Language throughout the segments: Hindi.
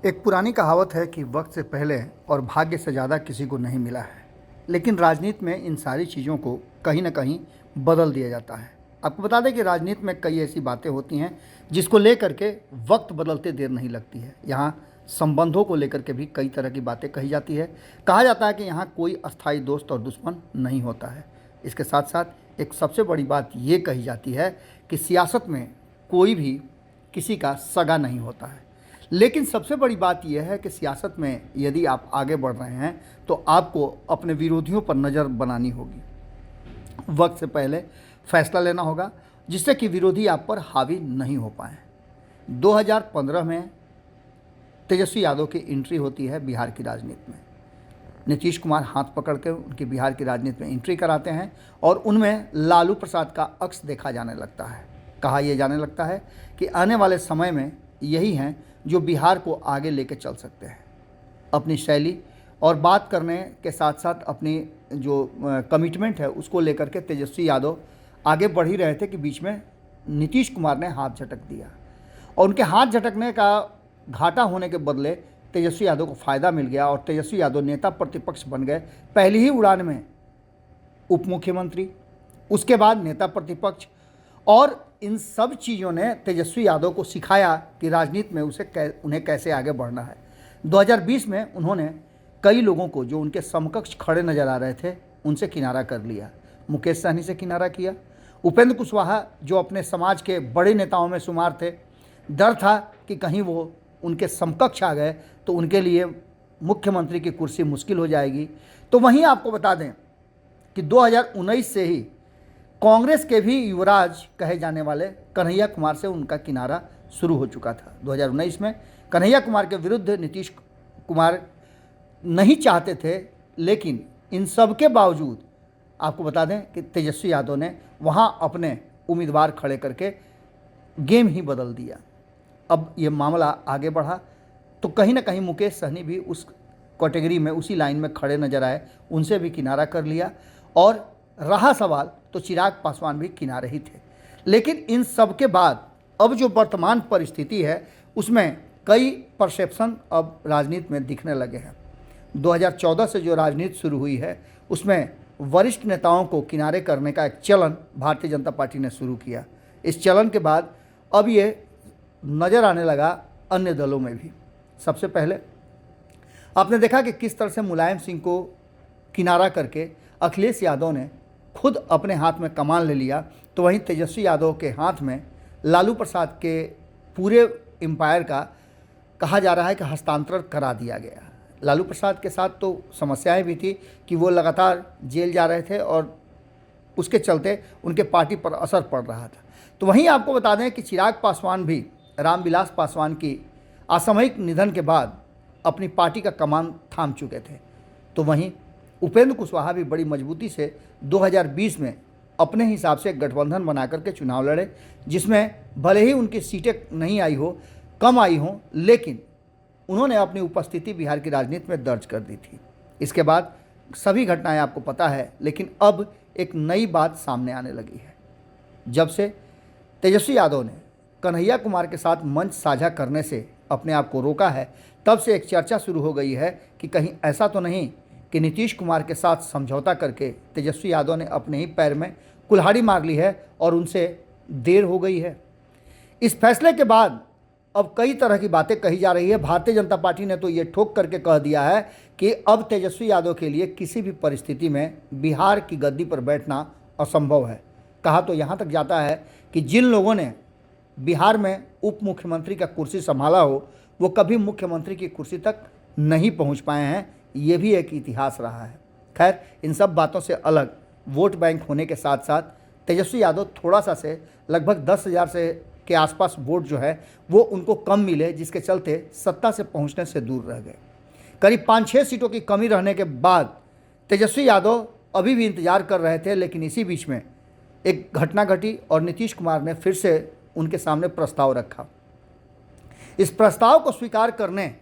एक पुरानी कहावत है कि वक्त से पहले और भाग्य से ज़्यादा किसी को नहीं मिला है। लेकिन राजनीति में इन सारी चीज़ों को कहीं ना कहीं बदल दिया जाता है। आपको बता दें कि राजनीति में कई ऐसी बातें होती हैं जिसको लेकर के वक्त बदलते देर नहीं लगती है। यहाँ संबंधों को लेकर के भी कई तरह की बातें कही जाती है। कहा जाता है कि यहाँ कोई अस्थायी दोस्त और दुश्मन नहीं होता है। इसके साथ साथ एक सबसे बड़ी बात ये कही जाती है कि सियासत में कोई भी किसी का सगा नहीं होता है। लेकिन सबसे बड़ी बात यह है कि सियासत में यदि आप आगे बढ़ रहे हैं तो आपको अपने विरोधियों पर नज़र बनानी होगी। वक्त से पहले फैसला लेना होगा जिससे कि विरोधी आप पर हावी नहीं हो पाए। 2015 में तेजस्वी यादव की एंट्री होती है बिहार की राजनीति में। नीतीश कुमार हाथ पकड़ के उनकी बिहार की राजनीति में एंट्री कराते हैं और उनमें लालू प्रसाद का अक्स देखा जाने लगता है। कहा यह जाने लगता है कि आने वाले समय में यही हैं जो बिहार को आगे लेके चल सकते हैं। अपनी शैली और बात करने के साथ साथ अपनी जो कमिटमेंट है उसको लेकर के तेजस्वी यादव आगे बढ़ ही रहे थे कि बीच में नीतीश कुमार ने हाथ झटक दिया और उनके हाथ झटकने का घाटा होने के बदले तेजस्वी यादव को फ़ायदा मिल गया और तेजस्वी यादव नेता प्रतिपक्ष बन गए। पहली ही उड़ान में उप मुख्यमंत्री, उसके बाद नेता प्रतिपक्ष, और इन सब चीज़ों ने तेजस्वी यादव को सिखाया कि राजनीति में उन्हें कैसे आगे बढ़ना है। 2020 में उन्होंने कई लोगों को जो उनके समकक्ष खड़े नज़र आ रहे थे उनसे किनारा कर लिया। मुकेश सहनी से किनारा किया। उपेंद्र कुशवाहा जो अपने समाज के बड़े नेताओं में शुमार थे, डर था कि कहीं वो उनके समकक्ष आ गए तो उनके लिए मुख्यमंत्री की कुर्सी मुश्किल हो जाएगी। तो वहीं आपको बता दें कि 2019 से ही कांग्रेस के भी युवराज कहे जाने वाले कन्हैया कुमार से उनका किनारा शुरू हो चुका था। 2019 में कन्हैया कुमार के विरुद्ध नीतीश कुमार नहीं चाहते थे, लेकिन इन सब के बावजूद आपको बता दें कि तेजस्वी यादव ने वहां अपने उम्मीदवार खड़े करके गेम ही बदल दिया। अब ये मामला आगे बढ़ा तो कहीं ना कहीं मुकेश सहनी भी उस कैटेगरी में, उसी लाइन में खड़े नजर आए, उनसे भी किनारा कर लिया। और रहा सवाल तो चिराग पासवान भी किनारे ही थे। लेकिन इन सब के बाद अब जो वर्तमान परिस्थिति है उसमें कई परसेप्शन अब राजनीति में दिखने लगे हैं। 2014 से जो राजनीति शुरू हुई है उसमें वरिष्ठ नेताओं को किनारे करने का एक चलन भारतीय जनता पार्टी ने शुरू किया। इस चलन के बाद अब ये नज़र आने लगा अन्य दलों में भी। सबसे पहले आपने देखा कि किस तरह से मुलायम सिंह को किनारा करके अखिलेश यादव ने खुद अपने हाथ में कमान ले लिया, तो वहीं तेजस्वी यादव के हाथ में लालू प्रसाद के पूरे एम्पायर का कहा जा रहा है कि हस्तांतरण करा दिया गया। लालू प्रसाद के साथ तो समस्याएं भी थी कि वो लगातार जेल जा रहे थे और उसके चलते उनके पार्टी पर असर पड़ रहा था। तो वहीं आपको बता दें कि चिराग पासवान भी रामविलास पासवान की असामयिक निधन के बाद अपनी पार्टी का कमान थाम चुके थे। तो वहीं उपेंद्र कुशवाहा भी बड़ी मजबूती से 2020 में अपने हिसाब से गठबंधन बना करके चुनाव लड़े, जिसमें भले ही उनकी सीटें नहीं आई हो, कम आई हों, लेकिन उन्होंने अपनी उपस्थिति बिहार की राजनीति में दर्ज कर दी थी। इसके बाद सभी घटनाएं आपको पता है, लेकिन अब एक नई बात सामने आने लगी है। जब से तेजस्वी यादव ने कन्हैया कुमार के साथ मंच साझा करने से अपने आप को रोका है, तब से एक चर्चा शुरू हो गई है कि कहीं ऐसा तो नहीं कि नीतीश कुमार के साथ समझौता करके तेजस्वी यादव ने अपने ही पैर में कुल्हाड़ी मार ली है और उनसे देर हो गई है। इस फैसले के बाद अब कई तरह की बातें कही जा रही है। भारतीय जनता पार्टी ने तो ये ठोक करके कह दिया है कि अब तेजस्वी यादव के लिए किसी भी परिस्थिति में बिहार की गद्दी पर बैठना असंभव है। कहा तो यहाँ तक जाता है कि जिन लोगों ने बिहार में उप मुख्यमंत्री का कुर्सी संभाला हो वो कभी मुख्यमंत्री की कुर्सी तक नहीं पहुँच पाए हैं। ये भी एक इतिहास रहा है। खैर, इन सब बातों से अलग वोट बैंक होने के साथ साथ तेजस्वी यादव थोड़ा सा से लगभग 10,000 से के आसपास वोट जो है वो उनको कम मिले, जिसके चलते सत्ता से पहुंचने से दूर रह गए। करीब 5-6 सीटों की कमी रहने के बाद तेजस्वी यादव अभी भी इंतजार कर रहे थे, लेकिन इसी बीच में एक घटना घटी और नीतीश कुमार ने फिर से उनके सामने प्रस्ताव रखा। इस प्रस्ताव को स्वीकार करने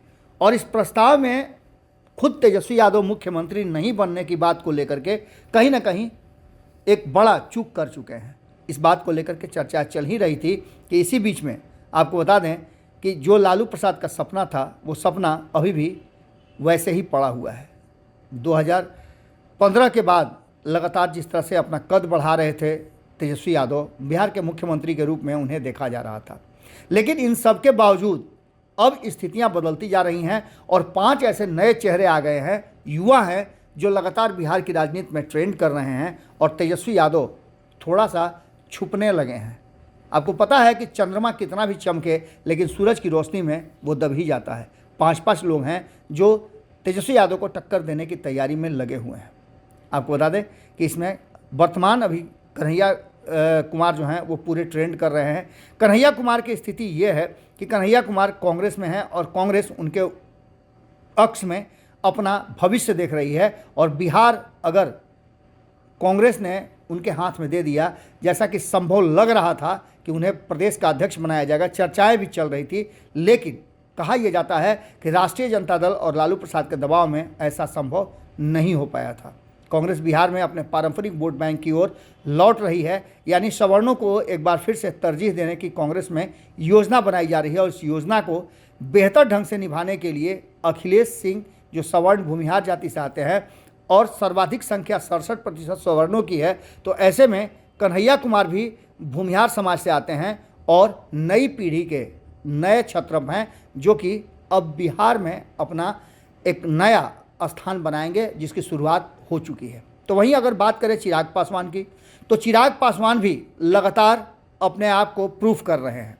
और इस प्रस्ताव में खुद तेजस्वी यादव मुख्यमंत्री नहीं बनने की बात को लेकर के कहीं ना कहीं एक बड़ा चूक कर चुके हैं। इस बात को लेकर के चर्चा चल ही रही थी कि इसी बीच में आपको बता दें कि जो लालू प्रसाद का सपना था वो सपना अभी भी वैसे ही पड़ा हुआ है। 2015 के बाद लगातार जिस तरह से अपना कद बढ़ा रहे थे तेजस्वी यादव, बिहार के मुख्यमंत्री के रूप में उन्हें देखा जा रहा था, लेकिन इन सब के बावजूद अब स्थितियां बदलती जा रही हैं और 5 ऐसे नए चेहरे आ गए हैं, युवा हैं, जो लगातार बिहार की राजनीति में ट्रेंड कर रहे हैं और तेजस्वी यादव थोड़ा सा छुपने लगे हैं। आपको पता है कि चंद्रमा कितना भी चमके लेकिन सूरज की रोशनी में वो दब ही जाता है। 5-5 लोग हैं जो तेजस्वी यादव को टक्कर देने की तैयारी में लगे हुए हैं। आपको बता दें कि इसमें वर्तमान अभी कन्हैया कुमार जो हैं वो पूरे ट्रेंड कर रहे हैं। कन्हैया कुमार की स्थिति ये है कि कन्हैया कुमार कांग्रेस में है और कांग्रेस उनके अक्ष में अपना भविष्य देख रही है और बिहार अगर कांग्रेस ने उनके हाथ में दे दिया, जैसा कि संभव लग रहा था कि उन्हें प्रदेश का अध्यक्ष बनाया जाएगा, चर्चाएं भी चल रही थी, लेकिन कहा यह जाता है कि राष्ट्रीय जनता दल और लालू प्रसाद के दबाव में ऐसा संभव नहीं हो पाया था। कांग्रेस बिहार में अपने पारंपरिक वोट बैंक की ओर लौट रही है, यानी सवर्णों को एक बार फिर से तरजीह देने की कांग्रेस में योजना बनाई जा रही है और इस योजना को बेहतर ढंग से निभाने के लिए अखिलेश सिंह, जो सवर्ण भूमिहार जाति से आते हैं और सर्वाधिक संख्या 67% सवर्णों की है, तो ऐसे में कन्हैया कुमार भी भूमिहार समाज से आते हैं और नई पीढ़ी के नए छत्रप हैं जो कि अब बिहार में अपना एक नया स्थान बनाएंगे, जिसकी शुरुआत हो चुकी है। तो वहीं अगर बात करें चिराग पासवान की, तो चिराग पासवान भी लगातार अपने आप को प्रूफ कर रहे हैं।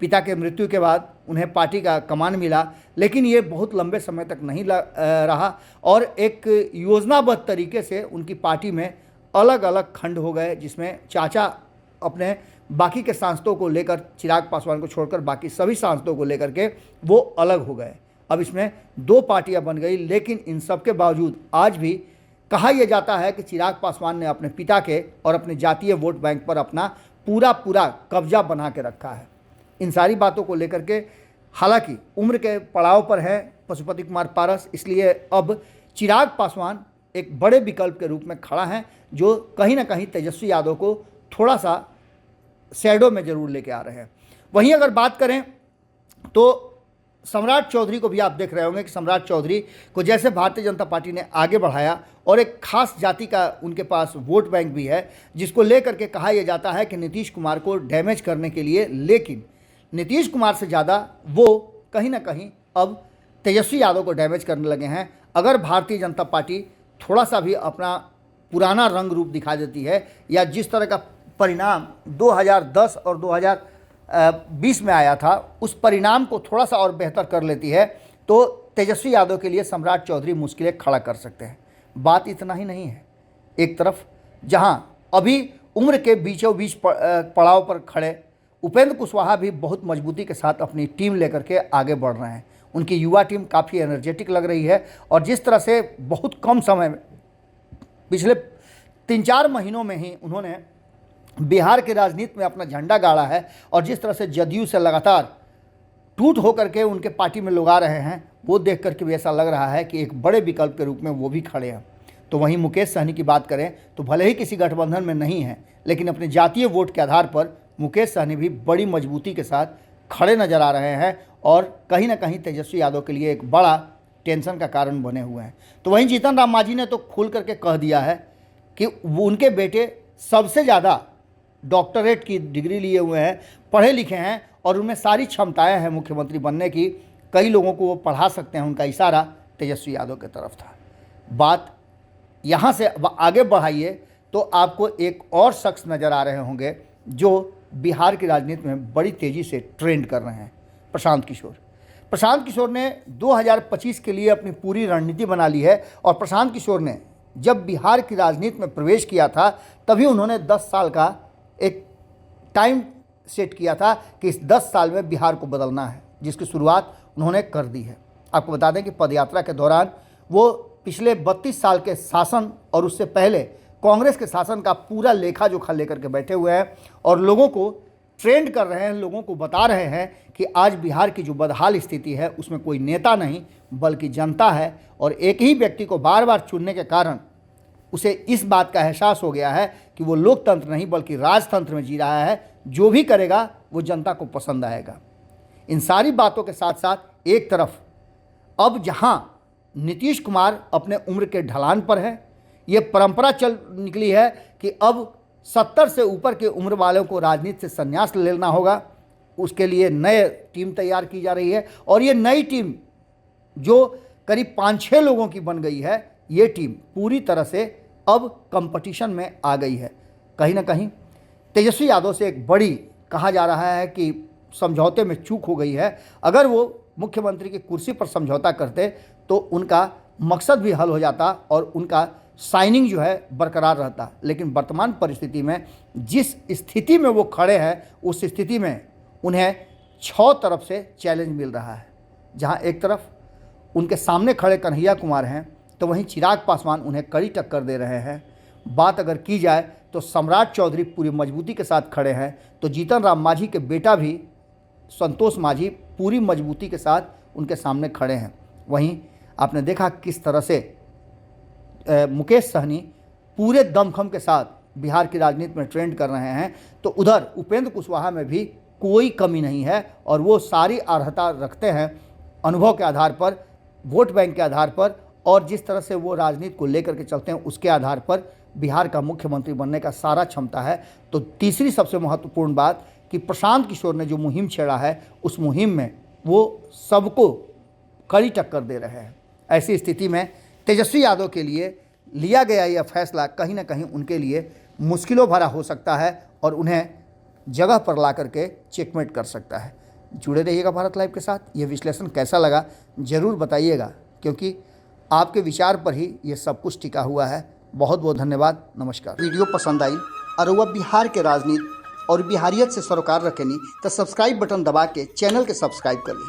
पिता के मृत्यु के बाद उन्हें पार्टी का कमान मिला, लेकिन ये बहुत लंबे समय तक नहीं रहा और एक योजनाबद्ध तरीके से उनकी पार्टी में अलग अलग खंड हो गए, जिसमें चाचा अपने बाकी के सांसदों को लेकर, चिराग पासवान को छोड़कर बाकी सभी सांसदों को लेकर के वो अलग हो गए। अब इसमें 2 पार्टियां बन गई, लेकिन इन सब के बावजूद आज भी कहा यह जाता है कि चिराग पासवान ने अपने पिता के और अपने जातीय वोट बैंक पर अपना पूरा कब्जा बना के रखा है। इन सारी बातों को लेकर के हालांकि उम्र के पड़ाव पर है पशुपति कुमार पारस, इसलिए अब चिराग पासवान एक बड़े विकल्प के रूप में खड़ा है, जो कहीं ना कहीं तेजस्वी यादव को थोड़ा सा शैडो में जरूर लेके आ रहे हैं। वहीं अगर बात करें तो सम्राट चौधरी को भी आप देख रहे होंगे कि सम्राट चौधरी को जैसे भारतीय जनता पार्टी ने आगे बढ़ाया और एक खास जाति का उनके पास वोट बैंक भी है, जिसको लेकर के कहा यह जाता है कि नीतीश कुमार को डैमेज करने के लिए, लेकिन नीतीश कुमार से ज़्यादा वो कहीं ना कहीं अब तेजस्वी यादव को डैमेज करने लगे हैं। अगर भारतीय जनता पार्टी थोड़ा सा भी अपना पुराना रंग रूप दिखा देती है या जिस तरह का परिणाम 2010 और 2020 में आया था उस परिणाम को थोड़ा सा और बेहतर कर लेती है, तो तेजस्वी यादव के लिए सम्राट चौधरी मुश्किलें खड़ा कर सकते हैं। बात इतना ही नहीं है, एक तरफ जहां अभी उम्र के बीचों बीच पड़ाव पर खड़े उपेंद्र कुशवाहा भी बहुत मजबूती के साथ अपनी टीम लेकर के आगे बढ़ रहे हैं। उनकी युवा टीम काफ़ी एनर्जेटिक लग रही है और जिस तरह से बहुत कम समय में, पिछले 3-4 महीनों में ही उन्होंने बिहार की राजनीति में अपना झंडा गाड़ा है और जिस तरह से जदयू से लगातार टूट होकर के उनके पार्टी में लोग आ रहे हैं, वो देख करके भी ऐसा लग रहा है कि एक बड़े विकल्प के रूप में वो भी खड़े हैं। तो वहीं मुकेश सहनी की बात करें तो भले ही किसी गठबंधन में नहीं है, लेकिन अपने जातीय वोट के आधार पर मुकेश सहनी भी बड़ी मजबूती के साथ खड़े नजर आ रहे हैं और कहीं ना कहीं तेजस्वी यादव के लिए एक बड़ा टेंशन का कारण बने हुए हैं। तो वहीं जीतन राम मांझी ने तो खुल करके कह दिया है कि वो उनके बेटे सबसे ज़्यादा डॉक्टरेट की डिग्री लिए हुए हैं, पढ़े लिखे हैं और उनमें सारी क्षमताएं हैं मुख्यमंत्री बनने की, कई लोगों को वो पढ़ा सकते हैं। उनका इशारा तेजस्वी यादव की तरफ था। बात यहाँ से आगे बढ़ाइए तो आपको एक और शख्स नज़र आ रहे होंगे जो बिहार की राजनीति में बड़ी तेज़ी से ट्रेंड कर रहे हैं, प्रशांत किशोर। प्रशांत किशोर ने 2025 के लिए अपनी पूरी रणनीति बना ली है और प्रशांत किशोर ने जब बिहार की राजनीति में प्रवेश किया था तभी उन्होंने 10 साल का एक टाइम सेट किया था कि इस 10 साल में बिहार को बदलना है, जिसकी शुरुआत उन्होंने कर दी है। आपको बता दें कि पदयात्रा के दौरान वो पिछले 32 साल के शासन और उससे पहले कांग्रेस के शासन का पूरा लेखा जोखा लेकर के बैठे हुए हैं और लोगों को ट्रेंड कर रहे हैं, लोगों को बता रहे हैं कि आज बिहार की जो बदहाल स्थिति है उसमें कोई नेता नहीं बल्कि जनता है और एक ही व्यक्ति को बार बार चुनने के कारण उसे इस बात का एहसास हो गया है कि वो लोकतंत्र नहीं बल्कि राजतंत्र में जी रहा है, जो भी करेगा वो जनता को पसंद आएगा। इन सारी बातों के साथ साथ एक तरफ अब जहां नीतीश कुमार अपने उम्र के ढलान पर है, ये परंपरा चल निकली है कि अब 70 से ऊपर के उम्र वालों को राजनीति से संन्यास लेना होगा। उसके लिए नए टीम तैयार की जा रही है और ये नई टीम जो करीब 5-6 लोगों की बन गई है, ये टीम पूरी तरह से अब कंपटीशन में आ गई है। कहीं ना कहीं तेजस्वी यादव से एक बड़ी कहा जा रहा है कि समझौते में चूक हो गई है। अगर वो मुख्यमंत्री की कुर्सी पर समझौता करते तो उनका मकसद भी हल हो जाता और उनका साइनिंग जो है बरकरार रहता। लेकिन वर्तमान परिस्थिति में जिस स्थिति में वो खड़े हैं, उस स्थिति में उन्हें 6 तरफ से चैलेंज मिल रहा है। जहां एक तरफ उनके सामने खड़े कन्हैया कुमार हैं, तो वहीं चिराग पासवान उन्हें कड़ी टक्कर दे रहे हैं। बात अगर की जाए तो सम्राट चौधरी पूरी मजबूती के साथ खड़े हैं, तो जीतन राम मांझी के बेटा भी संतोष मांझी पूरी मजबूती के साथ उनके सामने खड़े हैं। वहीं आपने देखा किस तरह से मुकेश सहनी पूरे दमखम के साथ बिहार की राजनीति में ट्रेंड कर रहे हैं, तो उधर उपेंद्र कुशवाहा में भी कोई कमी नहीं है और वो सारी अर्हता रखते हैं अनुभव के आधार पर, वोट बैंक के आधार पर और जिस तरह से वो राजनीति को लेकर के चलते हैं उसके आधार पर बिहार का मुख्यमंत्री बनने का सारा क्षमता है। तो तीसरी सबसे महत्वपूर्ण बात कि प्रशांत किशोर ने जो मुहिम छेड़ा है, उस मुहिम में वो सबको कड़ी टक्कर दे रहे हैं। ऐसी स्थिति में तेजस्वी यादव के लिए लिया गया यह फैसला कहीं ना कहीं उनके लिए मुश्किलों भरा हो सकता है और उन्हें जगह पर ला करके चेकमेट कर सकता है। जुड़े रहिएगा भारत लाइव के साथ। ये विश्लेषण कैसा लगा ज़रूर बताइएगा, क्योंकि आपके विचार पर ही ये सब कुछ टिका हुआ है। बहुत बहुत धन्यवाद। नमस्कार। वीडियो पसंद आई और वह बिहार के राजनीति और बिहारियत से सरोकार रखेनी तो सब्सक्राइब बटन दबा के चैनल के सब्सक्राइब कर ली।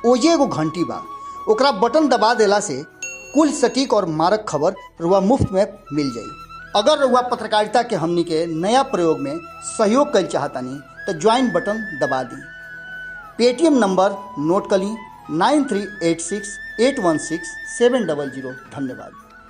ओजे एगो घंटी बा, ओकरा बटन दबा देला से कुल सटीक और मारक खबर रुआ मुफ्त में मिल जाई। अगर रुआ पत्रकारिता के हमनी के नया प्रयोग में सहयोग कर चाहतानी तो ज्वाइन बटन दबा दी। पेटीएम नंबर नोट कर ली 9386816700। धन्यवाद।